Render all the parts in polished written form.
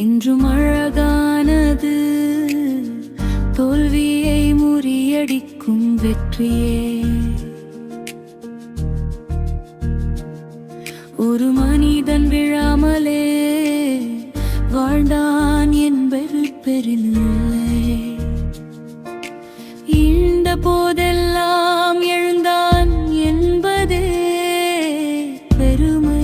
என்றும் அழகானது தோல்வியை முறியடிக்கும் வெற்றியே. ஒரு மனிதன் விழாமலே வாழ்ந்தான் என்பது பெருநிலை. இந்த போதெல்லாம் எழுந்தான் என்பதே பெருமை.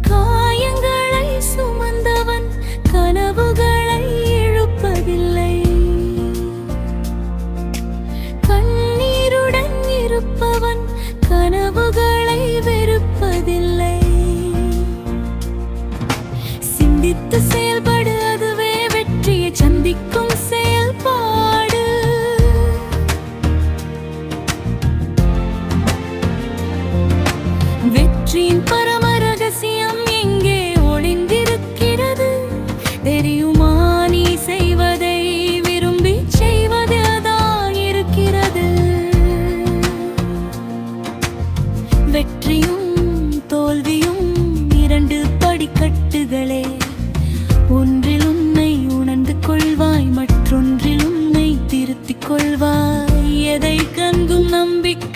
காயங்களை சுமந்தவன் கனவுகளை இழுப்பதில்லை. கண்ணீருடன் இருப்பவன் கனவுகளை வெறுப்பதில்லை. சிந்தித்து செயல்படு, அதுவே வெற்றியை சந்திக்கும் செயல்பாடு. வெற்றியின் பரம ரகசியம் எங்கே ஒளிந்திருக்கிறது தெரியுமா? நீ செய்வதை விரும்பி செய்வதில்தான் இருக்கிறது. வெற்றியும் தோல்வியும் இரண்டு படிக்கட்டுகளே. ஒன்றில் உன்னை உணர்ந்து கொள்வாய், மற்றொன்றில் உன்னை திருத்திக் கொள்வாய். எதை கண்டும் நம்பிக்கை